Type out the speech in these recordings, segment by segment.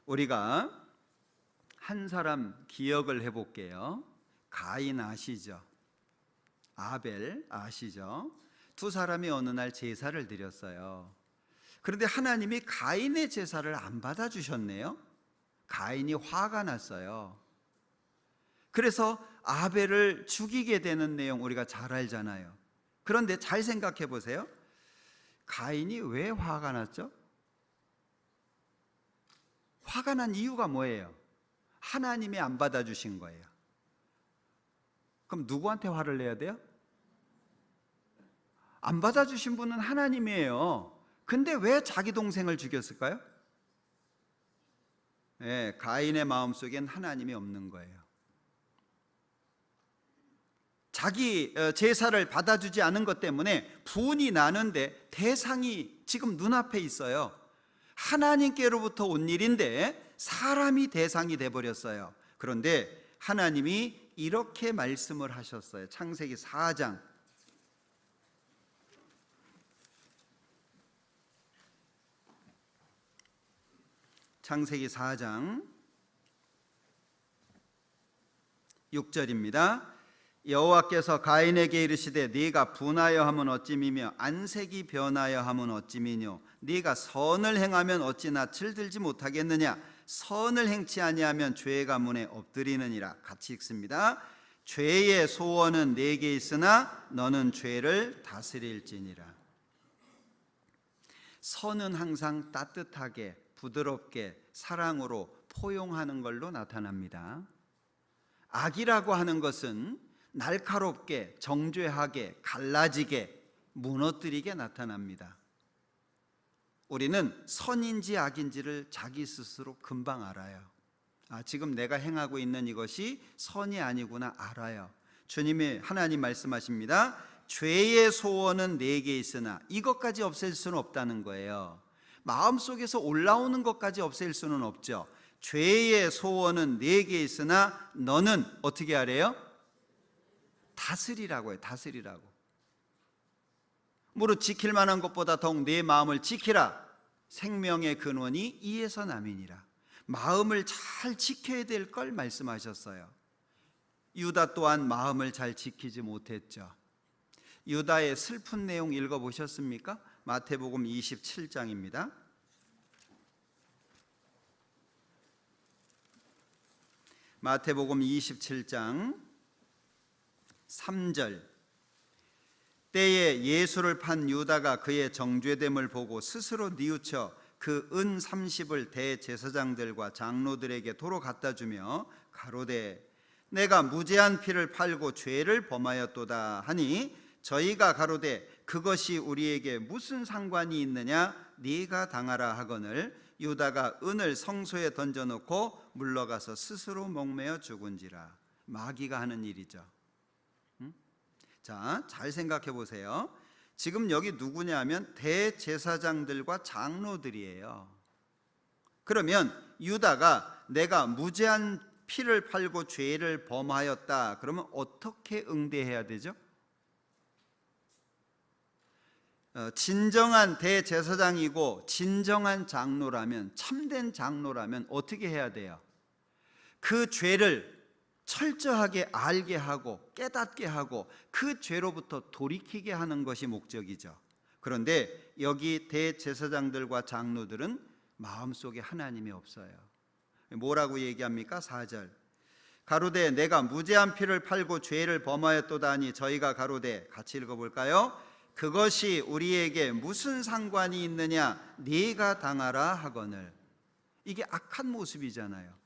우리가 한 사람 기억을 해볼게요. 가인 아시죠? 아벨 아시죠? 두 사람이 어느 날 제사를 드렸어요. 그런데 하나님이 가인의 제사를 안 받아주셨네요. 가인이 화가 났어요. 그래서 아벨을 죽이게 되는 내용 우리가 잘 알잖아요. 그런데 잘 생각해 보세요. 가인이 왜 화가 났죠? 화가 난 이유가 뭐예요? 하나님이 안 받아주신 거예요. 그럼 누구한테 화를 내야 돼요? 안 받아주신 분은 하나님이에요. 근데 왜 자기 동생을 죽였을까요? 네, 가인의 마음속엔 하나님이 없는 거예요. 자기 제사를 받아주지 않은 것 때문에 분이 나는데 대상이 지금 눈앞에 있어요. 하나님께로부터 온 일인데 사람이 대상이 돼버렸어요. 그런데 하나님이 이렇게 말씀을 하셨어요. 창세기 4장 창세기 4장 6절입니다. 여호와께서 가인에게 이르시되 네가 분하여 함은 어찌미며 안색이 변하여 함은 어찌미뇨 네가 선을 행하면 어찌 낯을 들지 못하겠느냐 선을 행치 아니하면 죄가 문에 엎드리느니라. 같이 읽습니다. 죄의 소원은 네게 있으나 너는 죄를 다스릴지니라. 선은 항상 따뜻하게 부드럽게 사랑으로 포용하는 걸로 나타납니다. 악이라고 하는 것은 날카롭게 정죄하게 갈라지게 무너뜨리게 나타납니다. 우리는 선인지 악인지를 자기 스스로 금방 알아요. 지금 내가 행하고 있는 이것이 선이 아니구나 알아요. 주님이 하나님 말씀하십니다. 죄의 소원은 내게 있으나 이것까지 없앨 수는 없다는 거예요. 마음속에서 올라오는 것까지 없앨 수는 없죠. 죄의 소원은 내게 있으나 너는 어떻게 하래요? 다스리라고 해요. 다스리라고. 무릇 지킬 만한 것보다 더욱 내 마음을 지키라. 생명의 근원이 이에서 남이니라. 마음을 잘 지켜야 될 걸 말씀하셨어요. 유다 또한 마음을 잘 지키지 못했죠. 유다의 슬픈 내용 읽어보셨습니까? 마태복음 27장입니다. 마태복음 27장 3절. 때에 예수를 판 유다가 그의 정죄됨을 보고 스스로 뉘우쳐 그 은 30을 대제사장들과 장로들에게 도로 갖다 주며 가로되 내가 무죄한 피를 팔고 죄를 범하였도다 하니 저희가 가로되 그것이 우리에게 무슨 상관이 있느냐 네가 당하라 하거늘 유다가 은을 성소에 던져놓고 물러가서 스스로 목매어 죽은지라. 마귀가 하는 일이죠. 자, 잘 생각해 보세요. 지금 여기 누구냐면 대제사장들과 장로들이에요. 그러면 유다가 내가 무죄한 피를 팔고 죄를 범하였다 그러면 어떻게 응대해야 되죠? 진정한 대제사장이고 진정한 장로라면, 참된 장로라면 어떻게 해야 돼요? 그 죄를 철저하게 알게 하고 깨닫게 하고 그 죄로부터 돌이키게 하는 것이 목적이죠. 그런데 여기 대제사장들과 장로들은 마음속에 하나님이 없어요. 뭐라고 얘기합니까? 4절. 가로되 내가 무죄한 피를 팔고 죄를 범하였도다 하니 저희가 가로되 같이 읽어볼까요? 그것이 우리에게 무슨 상관이 있느냐 네가 당하라 하거늘. 이게 악한 모습이잖아요.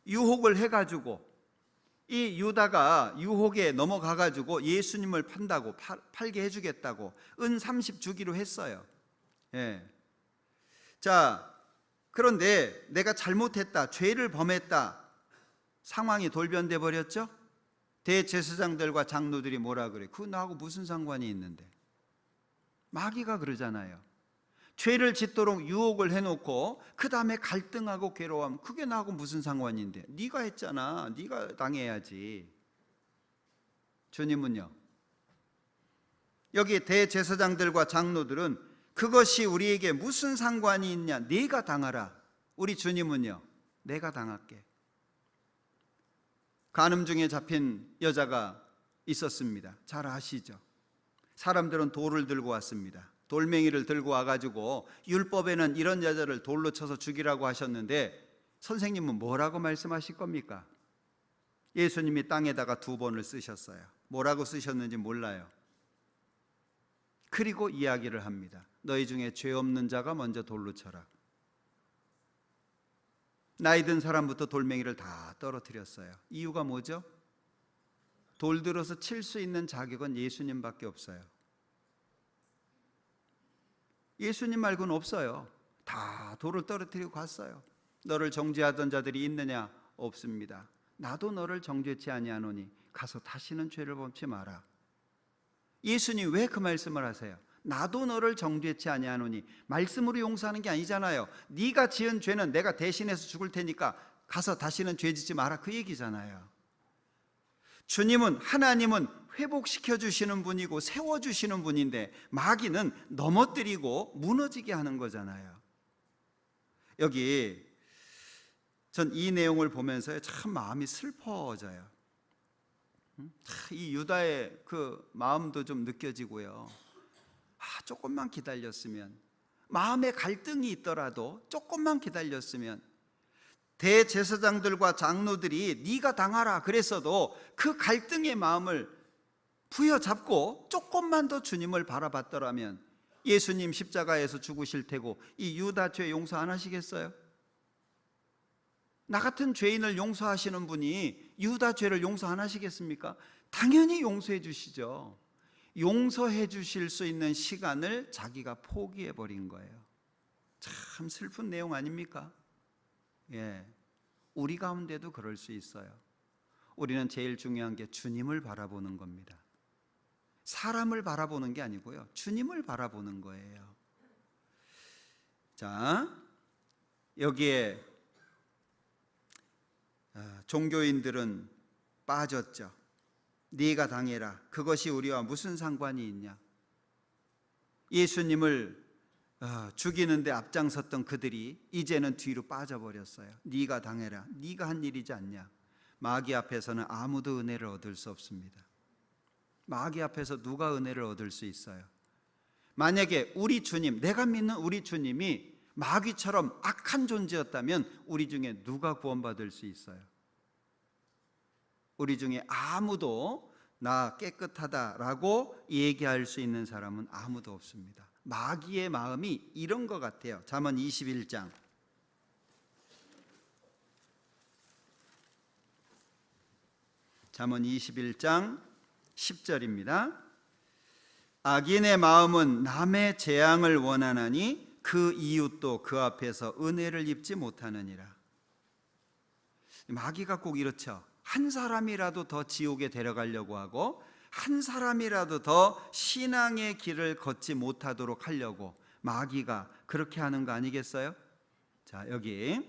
유혹을 해가지고 이 유다가 유혹에 넘어가가지고 예수님을 판다고 팔게 해주겠다고 은 30 주기로 했어요. 예. 자, 그런데 내가 잘못했다 죄를 범했다 상황이 돌변돼 버렸죠. 대제사장들과 장로들이 뭐라 그래? 그거 나하고 무슨 상관이 있는데? 마귀가 그러잖아요. 죄를 짓도록 유혹을 해놓고 그 다음에 갈등하고 괴로워하면 그게 나하고 무슨 상관인데? 네가 했잖아. 네가 당해야지. 주님은요, 여기 대제사장들과 장로들은 그것이 우리에게 무슨 상관이 있냐? 네가 당하라. 우리 주님은요, 내가 당할게. 간음 중에 잡힌 여자가 있었습니다. 잘 아시죠? 사람들은 돌을 들고 왔습니다. 돌멩이를 들고 와가지고 율법에는 이런 여자를 돌로 쳐서 죽이라고 하셨는데 선생님은 뭐라고 말씀하실 겁니까? 예수님이 땅에다가 2번을 쓰셨어요. 뭐라고 쓰셨는지 몰라요. 그리고 이야기를 합니다. 너희 중에 죄 없는 자가 먼저 돌로 쳐라. 나이 든 사람부터 돌멩이를 다 떨어뜨렸어요. 이유가 뭐죠? 돌 들어서 칠 수 있는 자격은 예수님밖에 없어요. 예수님 말고는 없어요. 다 돌을 떨어뜨리고 갔어요. 너를 정죄하던 자들이 있느냐? 없습니다. 나도 너를 정죄치 아니하노니 가서 다시는 죄를 범치 마라. 예수님 왜 그 말씀을 하세요? 나도 너를 정죄치 아니하노니, 말씀으로 용서하는 게 아니잖아요. 네가 지은 죄는 내가 대신해서 죽을 테니까 가서 다시는 죄 짓지 마라, 그 얘기잖아요. 주님은, 하나님은 회복시켜 주시는 분이고 세워주시는 분인데 마귀는 넘어뜨리고 무너지게 하는 거잖아요. 여기 전 이 내용을 보면서 참 마음이 슬퍼져요. 이 유다의 그 마음도 좀 느껴지고요. 조금만 기다렸으면, 마음에 갈등이 있더라도 조금만 기다렸으면, 대제사장들과 장로들이 네가 당하라 그랬어도 그 갈등의 마음을 부여잡고 조금만 더 주님을 바라봤더라면 예수님 십자가에서 죽으실 테고 이 유다 죄 용서 안 하시겠어요? 나 같은 죄인을 용서하시는 분이 유다 죄를 용서 안 하시겠습니까? 당연히 용서해 주시죠. 용서해 주실 수 있는 시간을 자기가 포기해 버린 거예요. 참 슬픈 내용 아닙니까? 예, 우리 가운데도 그럴 수 있어요. 우리는 제일 중요한 게 주님을 바라보는 겁니다. 사람을 바라보는 게 아니고요, 주님을 바라보는 거예요. 자, 여기에 종교인들은 빠졌죠. 네가 당해라. 그것이 우리와 무슨 상관이 있냐? 예수님을 죽이는데 앞장섰던 그들이 이제는 뒤로 빠져버렸어요. 네가 당해라. 네가 한 일이지 않냐? 마귀 앞에서는 아무도 은혜를 얻을 수 없습니다. 마귀 앞에서 누가 은혜를 얻을 수 있어요? 만약에 우리 주님, 내가 믿는 우리 주님이 마귀처럼 악한 존재였다면 우리 중에 누가 구원받을 수 있어요? 우리 중에 아무도 나 깨끗하다라고 얘기할 수 있는 사람은 아무도 없습니다. 마귀의 마음이 이런 것 같아요. 잠언 21장 잠언 21장 10절입니다. 악인의 마음은 남의 재앙을 원하나니 그 이웃도 그 앞에서 은혜를 입지 못하느니라. 마귀가 꼭 이렇죠. 한 사람이라도 더 지옥에 데려가려고 하고 한 사람이라도 더 신앙의 길을 걷지 못하도록 하려고 마귀가 그렇게 하는 거 아니겠어요? 자, 여기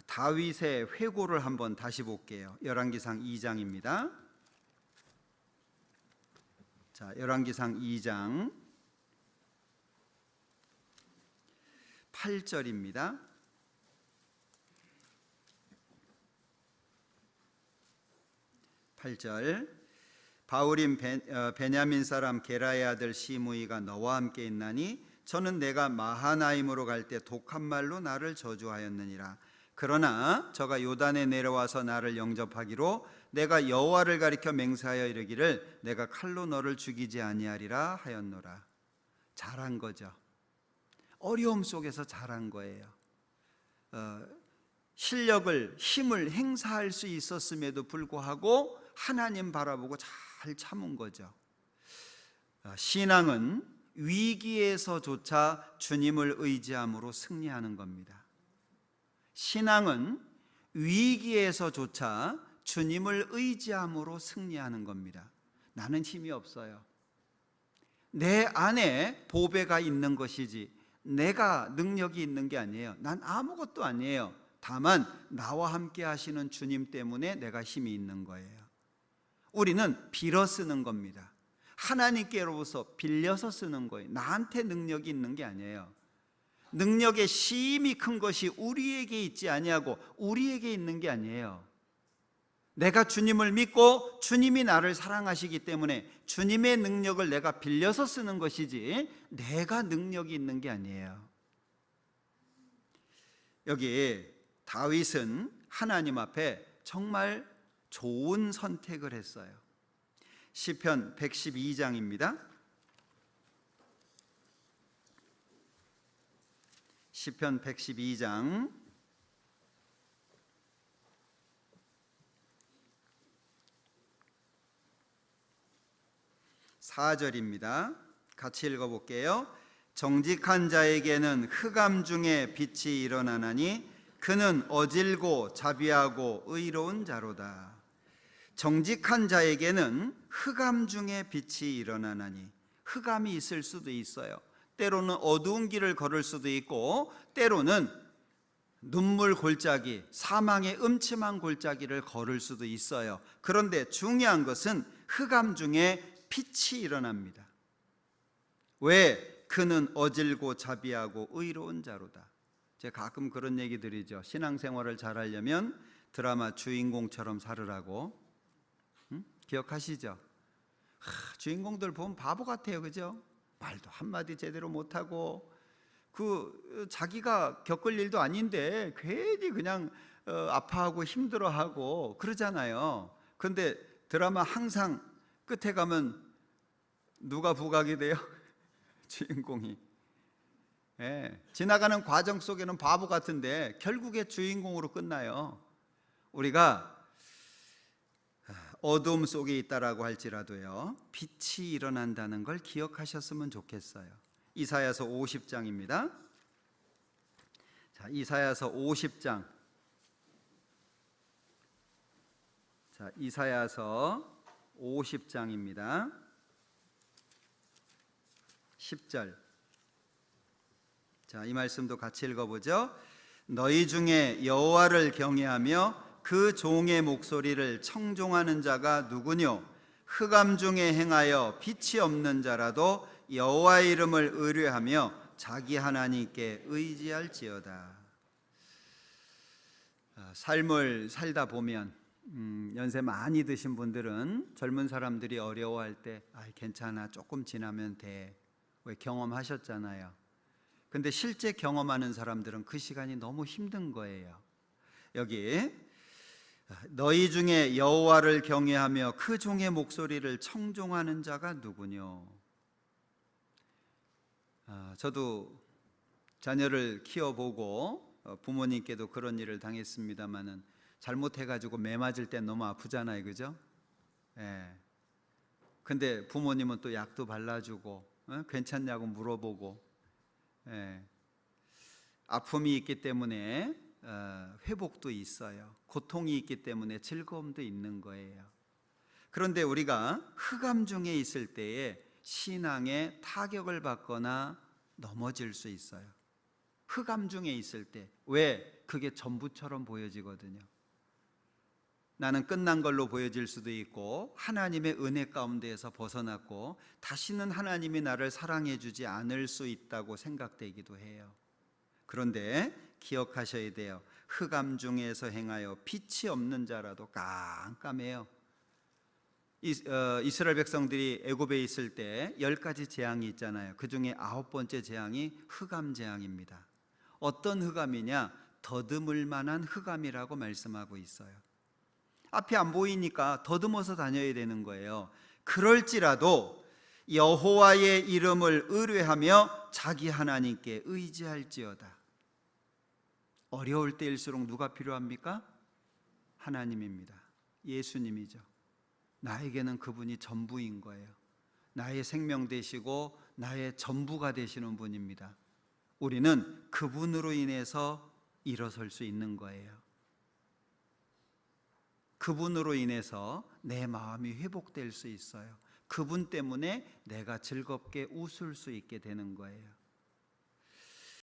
다윗의 회고를 한번 다시 볼게요. 열왕기상 2장입니다. 자, 열왕기상 2장 8절입니다. 8절 바울인 베냐민 사람 게라의 아들 시므이가 너와 함께 있나니 저는 내가 마하나임으로 갈 때 독한 말로 나를 저주하였느니라. 그러나 저가 요단에 내려와서 나를 영접하기로 내가 여호와를 가리켜 맹세하여 이르기를 내가 칼로 너를 죽이지 아니하리라 하였노라. 잘한 거죠. 어려움 속에서 잘한 거예요. 실력을, 힘을 행사할 수 있었음에도 불구하고 하나님 바라보고 잘 참은 거죠. 신앙은 위기에서조차 주님을 의지함으로 승리하는 겁니다. 신앙은 위기에서조차 주님을 의지함으로 승리하는 겁니다. 나는 힘이 없어요. 내 안에 보배가 있는 것이지 내가 능력이 있는 게 아니에요. 난 아무것도 아니에요. 다만 나와 함께 하시는 주님 때문에 내가 힘이 있는 거예요. 우리는 빌어 쓰는 겁니다. 하나님께로부터 빌려서 쓰는 거예요. 나한테 능력이 있는 게 아니에요. 능력의 심히 큰 것이 우리에게 있지 아니하고 우리에게 있는 게 아니에요. 내가 주님을 믿고 주님이 나를 사랑하시기 때문에 주님의 능력을 내가 빌려서 쓰는 것이지 내가 능력이 있는 게 아니에요. 여기 다윗은 하나님 앞에 정말 좋은 선택을 했어요. 시편 112장입니다. 시편 112장 4절입니다. 같이 읽어볼게요. 정직한 자에게는 흑암 중에 빛이 일어나나니 그는 어질고 자비하고 의로운 자로다. 정직한 자에게는 흑암 중에 빛이 일어나나니, 흑암이 있을 수도 있어요. 때로는 어두운 길을 걸을 수도 있고 때로는 눈물 골짜기, 사망의 음침한 골짜기를 걸을 수도 있어요. 그런데 중요한 것은 흑암 중에 빛이 일어납니다. 왜? 그는 어질고 자비하고 의로운 자로다. 제가 가끔 그런 얘기 드리죠. 신앙생활을 잘하려면 드라마 주인공처럼 살으라고. 기억하시죠? 주인공들 보면 바보 같아요, 그죠? 말도 한마디 제대로 못하고 자기가 겪을 일도 아닌데 괜히 그냥 아파하고 힘들어하고 그러잖아요. 그런데 드라마 항상 끝에 가면 누가 부각이 돼요? 주인공이. 지나가는 과정 속에는 바보 같은데 결국에 주인공으로 끝나요. 우리가 어둠 속에 있다라고 할지라도요, 빛이 일어난다는 걸 기억하셨으면 좋겠어요. 이사야서 50장입니다. 자, 이사야서 50장. 자, 이사야서 50장입니다. 10절. 자, 이 말씀도 같이 읽어보죠. 너희 중에 여호와를 경외하며 그 종의 목소리를 청종하는 자가 누구뇨? 흑암 중에 행하여 빛이 없는 자라도 여호와의 이름을 의뢰하며 자기 하나님께 의지할지어다. 삶을 살다 보면 연세 많이 드신 분들은 젊은 사람들이 어려워할 때 괜찮아, 조금 지나면 돼, 왜 경험하셨잖아요. 근데 실제 경험하는 사람들은 그 시간이 너무 힘든 거예요. 여기 너희 중에 여호와를 경외하며 그 종의 목소리를 청종하는 자가 누구뇨? 저도 자녀를 키워보고 부모님께도 그런 일을 당했습니다마는 잘못해가지고 매 맞을 때 너무 아프잖아요, 그죠? 근데 부모님은 또 약도 발라주고 괜찮냐고 물어보고, 아픔이 있기 때문에 회복도 있어요. 고통이 있기 때문에 즐거움도 있는 거예요. 그런데 우리가 흑암 중에 있을 때에 신앙에 타격을 받거나 넘어질 수 있어요. 흑암 중에 있을 때. 왜? 그게 전부처럼 보여지거든요. 나는 끝난 걸로 보여질 수도 있고 하나님의 은혜 가운데에서 벗어났고 다시는 하나님이 나를 사랑해 주지 않을 수 있다고 생각되기도 해요. 그런데 기억하셔야 돼요. 흑암 중에서 행하여 빛이 없는 자라도 깜깜해요. 이스라엘 백성들이 애굽에 있을 때 10가지 재앙이 있잖아요. 그 중에 9번째 재앙이 흑암 재앙입니다. 어떤 흑암이냐? 더듬을 만한 흑암이라고 말씀하고 있어요. 앞이 안 보이니까 더듬어서 다녀야 되는 거예요. 그럴지라도 여호와의 이름을 의뢰하며 자기 하나님께 의지할지어다. 어려울 때일수록 누가 필요합니까? 하나님입니다. 예수님이죠. 나에게는 그분이 전부인 거예요. 나의 생명 되시고 나의 전부가 되시는 분입니다. 우리는 그분으로 인해서 일어설 수 있는 거예요. 그분으로 인해서 내 마음이 회복될 수 있어요. 그분 때문에 내가 즐겁게 웃을 수 있게 되는 거예요.